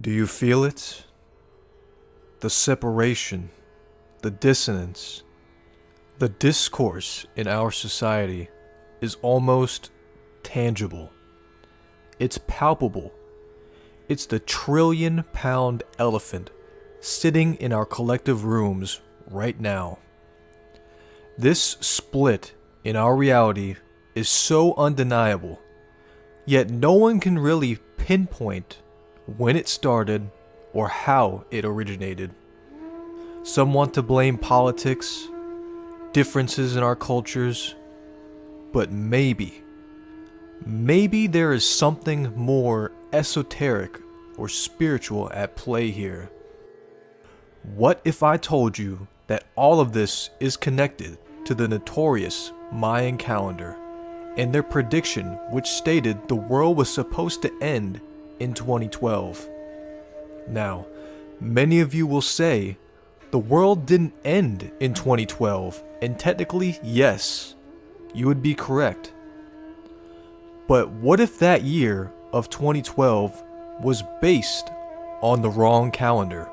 Do you feel it? The separation, the dissonance, the discourse in our society is almost tangible. It's palpable. It's the trillion-pound elephant sitting in our collective rooms right now. This split in our reality is so undeniable, yet no one can really pinpoint when it started or how it originated. Some want to blame politics, differences in our cultures, but maybe there is something more esoteric or spiritual at play here. What if I told you that all of this is connected to the notorious Mayan calendar and their prediction, which stated the world was supposed to end in 2012? Now, many of you will say the world didn't end in 2012, and technically, yes, you would be correct. But what if that year of 2012 was based on the wrong calendar?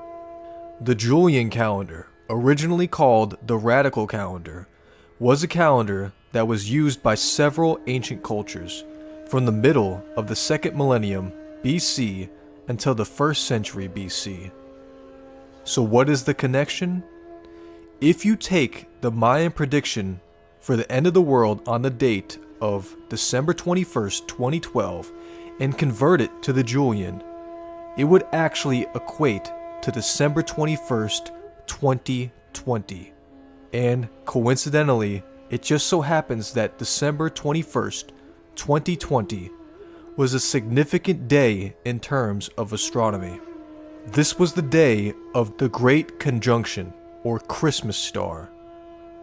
The Julian calendar, originally called the radical calendar, was a calendar that was used by several ancient cultures from the middle of the second millennium BC until the 1st century BC. So what is the connection? If you take the Mayan prediction for the end of the world on the date of December 21st, 2012, and convert it to the Julian, it would actually equate to December 21st, 2020. And coincidentally, it just so happens that December 21st, 2020 was a significant day in terms of astronomy. This was the day of the Great Conjunction, or Christmas star,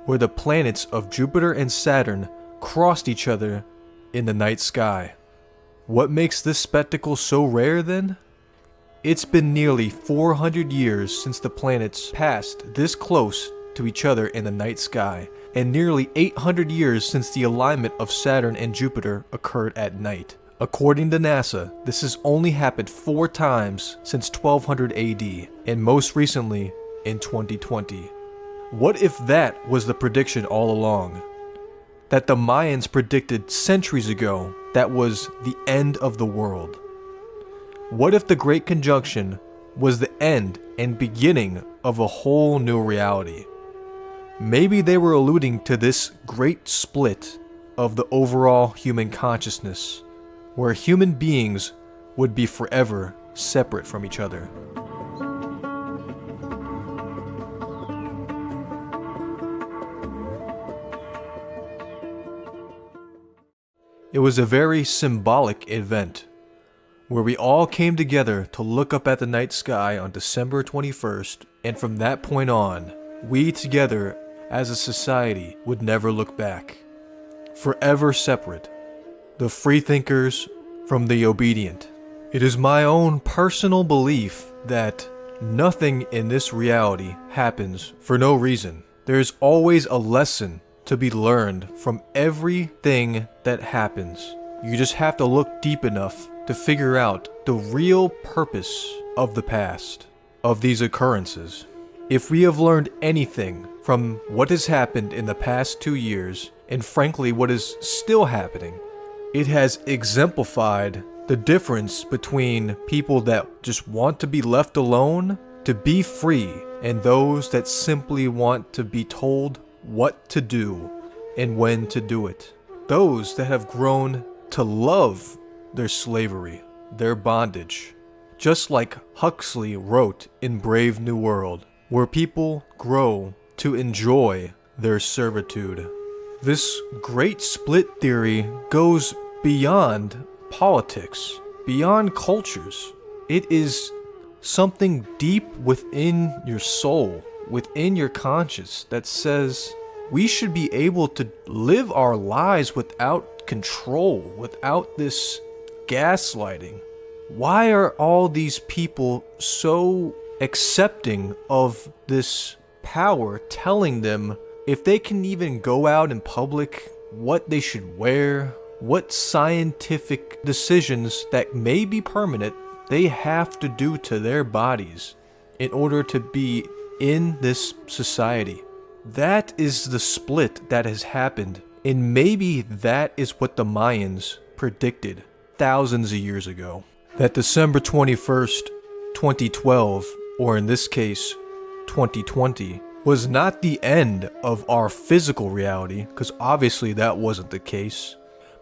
where the planets of Jupiter and Saturn crossed each other in the night sky. What makes this spectacle so rare then? It's been nearly 400 years since the planets passed this close to each other in the night sky, and nearly 800 years since the alignment of Saturn and Jupiter occurred at night. According to NASA, this has only happened 4 times since 1200 AD, and most recently in 2020. What if that was the prediction all along? That the Mayans predicted centuries ago that was the end of the world? What if the Great Conjunction was the end and beginning of a whole new reality? Maybe they were alluding to this great split of the overall human consciousness, where human beings would be forever separate from each other. It was a very symbolic event, where we all came together to look up at the night sky on December 21st, and from that point on, we together as a society would never look back. Forever separate. The freethinkers from the obedient. It is my own personal belief that nothing in this reality happens for no reason. There is always a lesson to be learned from everything that happens. You just have to look deep enough to figure out the real purpose of the past, of these occurrences. If we have learned anything from what has happened in the past 2 years, and frankly what is still happening, it has exemplified the difference between people that just want to be left alone, to be free, and those that simply want to be told what to do and when to do it. Those that have grown to love their slavery, their bondage. Just like Huxley wrote in Brave New World, where people grow to enjoy their servitude. This great split theory goes beyond politics, beyond cultures. It is something deep within your soul, within your conscience, that says we should be able to live our lives without control, without this gaslighting. Why are all these people so accepting of this power telling them if they can even go out in public, what they should wear, what scientific decisions that may be permanent they have to do to their bodies in order to be in this society. That is the split that has happened, and maybe that is what the Mayans predicted thousands of years ago. That December 21st, 2012, or in this case, 2020, was not the end of our physical reality, because obviously that wasn't the case,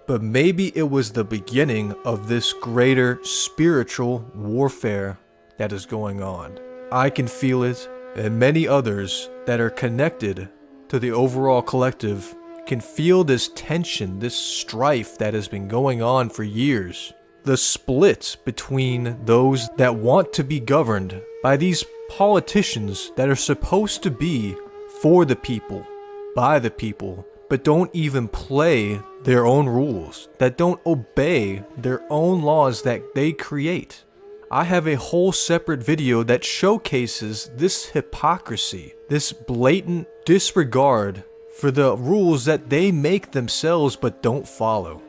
but maybe it was the beginning of this greater spiritual warfare that is going on. I can feel it, and many others that are connected to the overall collective can feel this tension, this strife that has been going on for years. The split between those that want to be governed by these politicians that are supposed to be for the people, by the people, but don't even play their own rules, that don't obey their own laws that they create. I have a whole separate video that showcases this hypocrisy, this blatant disregard for the rules that they make themselves but don't follow.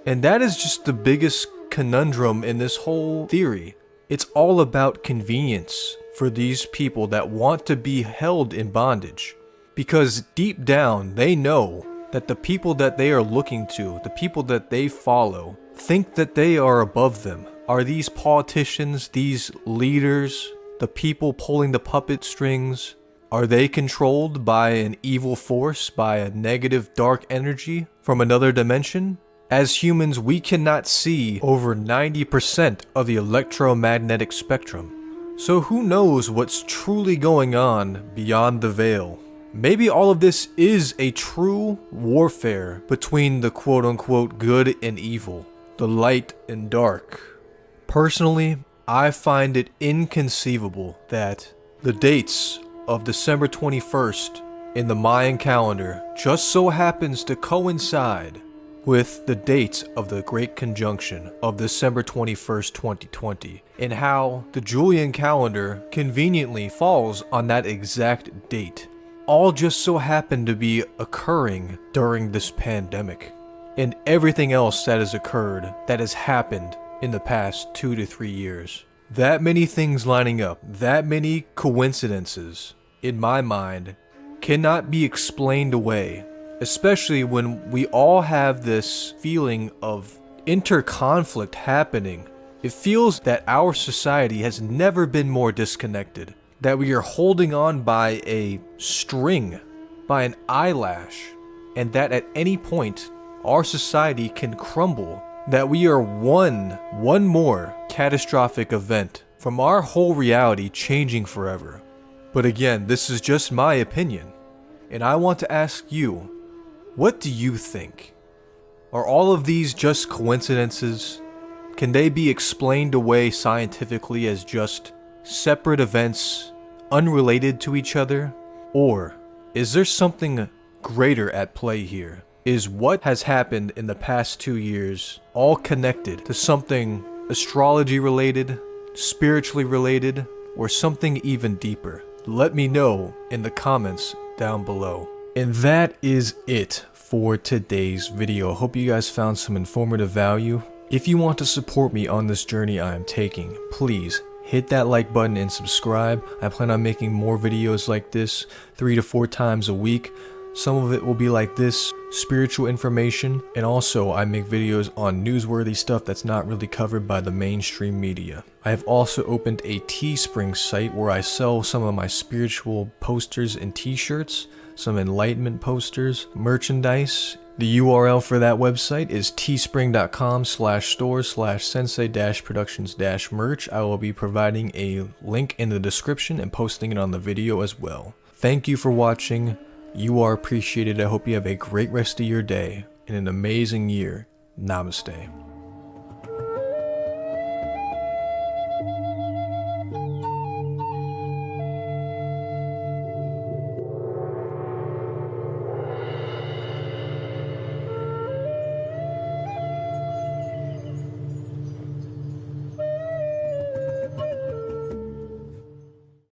And that is just the biggest conundrum in this whole theory. It's all about convenience for these people that want to be held in bondage. Because deep down, they know that the people that they are looking to, the people that they follow, think that they are above them. Are these politicians, these leaders, the people pulling the puppet strings, are they controlled by an evil force, by a negative dark energy from another dimension? As humans, we cannot see over 90% of the electromagnetic spectrum. So who knows what's truly going on beyond the veil? Maybe all of this is a true warfare between the quote-unquote good and evil, the light and dark. Personally, I find it inconceivable that the dates of December 21st in the Mayan calendar just so happens to coincide with the dates of the Great Conjunction of December 21st, 2020, and how the Julian calendar conveniently falls on that exact date. All just so happened to be occurring during this pandemic, and everything else that has occurred, that has happened in the past 2 to 3 years. That many things lining up, that many coincidences, in my mind, cannot be explained away. Especially when we all have this feeling of inter-conflict happening. It feels that our society has never been more disconnected. That we are holding on by a string, by an eyelash, and that at any point, our society can crumble. That we are one more catastrophic event from our whole reality changing forever. But again, this is just my opinion, and I want to ask you, what do you think? Are all of these just coincidences? Can they be explained away scientifically as just separate events, unrelated to each other? Or is there something greater at play here? Is what has happened in the past 2 years all connected to something astrology related, spiritually related, or something even deeper? Let me know in the comments down below. And that is it for today's video. Hope you guys found some informative value. If you want to support me on this journey I am taking, please hit that like button and subscribe. I plan on making more videos like this 3 to 4 times a week. Some of it will be like this, spiritual information, and also I make videos on newsworthy stuff that's not really covered by the mainstream media. I have also opened a Teespring site where I sell some of my spiritual posters and t-shirts, some enlightenment posters, merchandise. The URL for that website is teespring.com/store/sensei-productions-merch. I will be providing a link in the description and posting it on the video as well. Thank you for watching. You are appreciated. I hope you have a great rest of your day and an amazing year. Namaste.